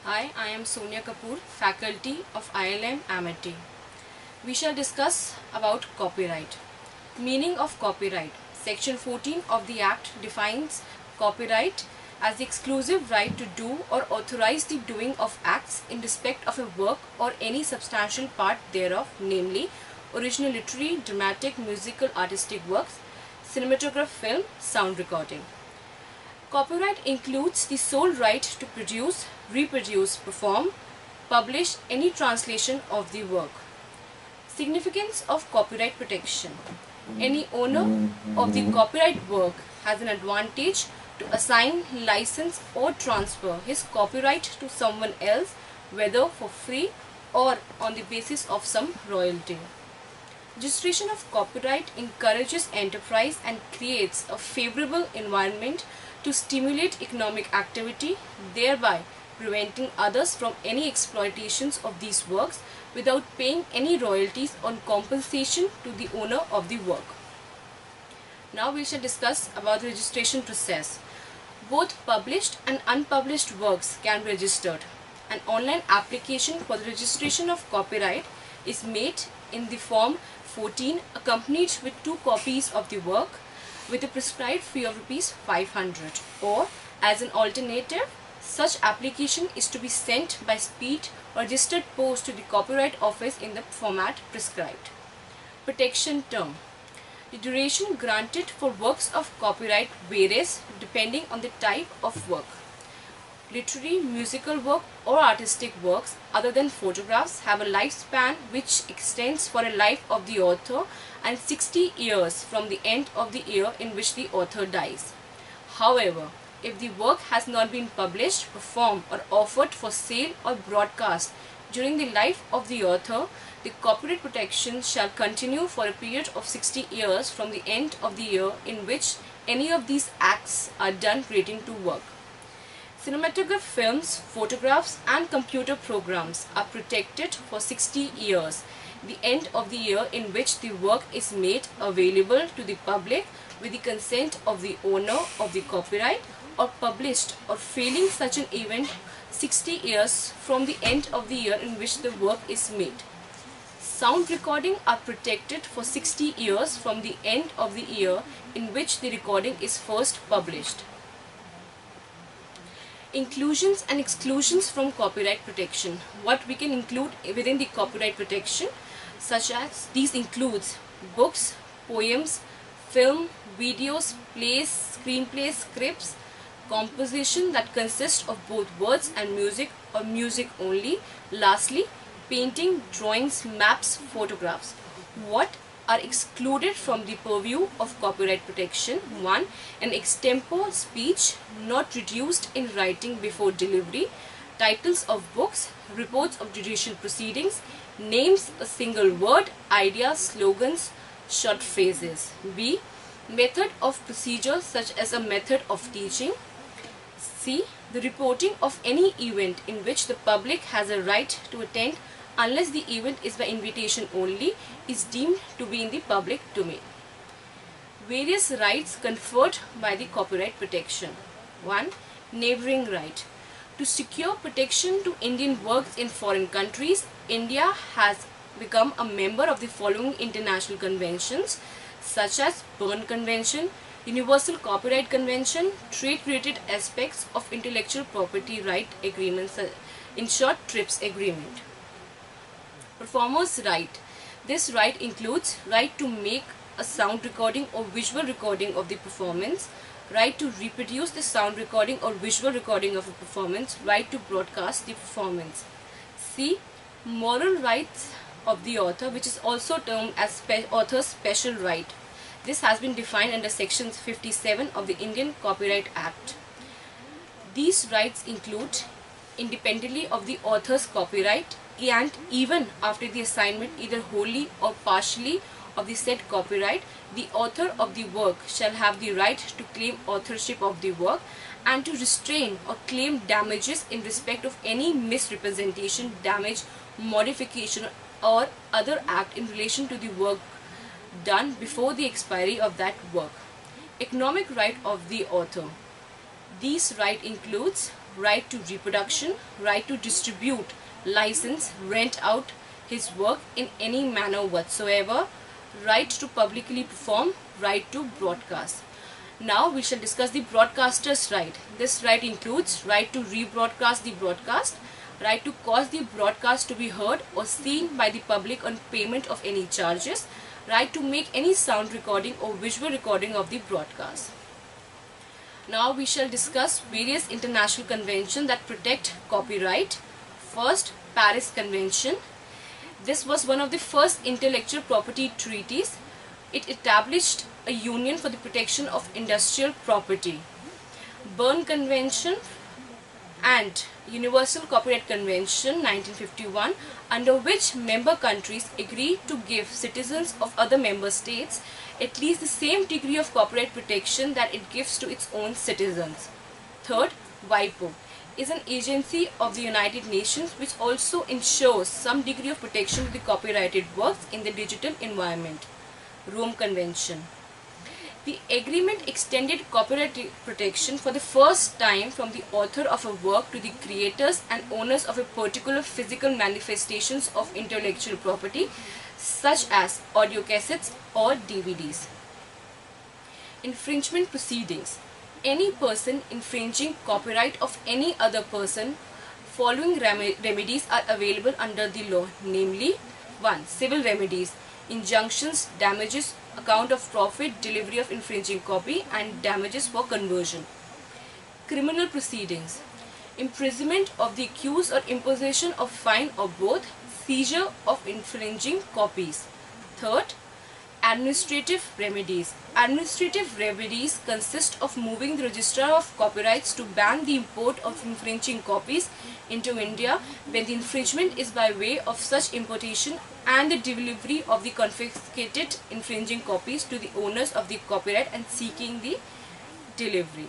Hi, I am Sonia Kapoor, faculty of ILM Amity. We shall discuss about copyright. Meaning of copyright. Section 14 of the Act defines copyright as the exclusive right to do or authorize the doing of acts in respect of a work or any substantial part thereof, namely original literary, dramatic, musical, artistic works, cinematograph, film, sound recording. Copyright includes the sole right to produce, reproduce, perform, publish any translation of the work. Significance of copyright protection. Any owner of the copyright work has an advantage to assign, license or transfer his copyright to someone else, whether for free or on the basis of some royalty. Registration of copyright encourages enterprise and creates a favorable environment to stimulate economic activity, thereby preventing others from any exploitations of these works without paying any royalties or compensation to the owner of the work. Now we shall discuss about the registration process. Both published and unpublished works can be registered. An online application for the registration of copyright is made in the form 14 accompanied with 2 copies of the work with a prescribed fee of ₹500, or as an alternative, such application is to be sent by speed or registered post to the Copyright Office in the format prescribed. Protection term. The duration granted for works of copyright varies depending on the type of work. Literary, musical work or artistic works other than photographs have a lifespan which extends for a life of the author and 60 years from the end of the year in which the author dies. However, if the work has not been published, performed or offered for sale or broadcast during the life of the author, the copyright protection shall continue for a period of 60 years from the end of the year in which any of these acts are done relating to work. Cinematograph films, photographs and computer programs are protected for 60 years, the end of the year in which the work is made available to the public with the consent of the owner of the copyright, or published or failing such an event 60 years from the end of the year in which the work is made. Sound recording are protected for 60 years from the end of the year in which the recording is first published. Inclusions and exclusions from copyright protection. What we can include within the copyright protection, such as these includes books, poems, film, videos, plays, screenplays, scripts, composition that consist of both words and music or music only. Lastly, painting, drawings, maps, photographs. What are excluded from the purview of copyright protection? 1. An extempore speech not reduced in writing before delivery, titles of books, reports of judicial proceedings, names a single word, ideas, slogans, short phrases. B. Method of procedure such as a method of teaching. C. The reporting of any event in which the public has a right to attend unless the event is by invitation only is deemed to be in the public domain. Various rights conferred by the copyright protection. 1. Neighboring right. To secure protection to Indian works in foreign countries, India has become a member of the following international conventions such as Berne Convention, Universal Copyright Convention, Trade-related aspects of intellectual property right agreements, in short TRIPS agreement. Performer's right. This right includes right to make a sound recording or visual recording of the performance, right to reproduce the sound recording or visual recording of a performance, right to broadcast the performance. C. Moral rights of the author, which is also termed as author's special right. This has been defined under section 57 of the Indian Copyright Act. These rights include independently of the author's copyright, and even after the assignment either wholly or partially of the said copyright, the author of the work shall have the right to claim authorship of the work and to restrain or claim damages in respect of any misrepresentation, damage, modification or other act in relation to the work done before the expiry of that work. Economic right of the author. These rights includes right to reproduction, right to distribute, license, rent out his work in any manner whatsoever, right to publicly perform, right to broadcast. Now we shall discuss the broadcaster's right. This right includes right to rebroadcast the broadcast, right to cause the broadcast to be heard or seen by the public on payment of any charges, right to make any sound recording or visual recording of the broadcast. Now we shall discuss various international conventions that protect copyright. First, Paris Convention. This was one of the first intellectual property treaties. It established a union for the protection of industrial property. Berne Convention and Universal Copyright Convention 1951, under which member countries agreed to give citizens of other member states at least the same degree of copyright protection that it gives to its own citizens. Third, WIPO is an agency of the United Nations which also ensures some degree of protection to the copyrighted works in the digital environment. Rome Convention. The agreement extended copyright protection for the first time from the author of a work to the creators and owners of a particular physical manifestations of intellectual property, such as audio cassettes or DVDs. Infringement proceedings. Any person infringing copyright of any other person, following remedies are available under the law, namely 1. Civil remedies, injunctions, damages, account of profit, delivery of infringing copy, and damages for conversion. Criminal proceedings. Imprisonment of the accused or imposition of fine or both, seizure of infringing copies. Third, administrative remedies. Administrative remedies consist of moving the Registrar of Copyrights to ban the import of infringing copies into India when the infringement is by way of such importation, and the delivery of the confiscated infringing copies to the owners of the copyright and seeking the delivery.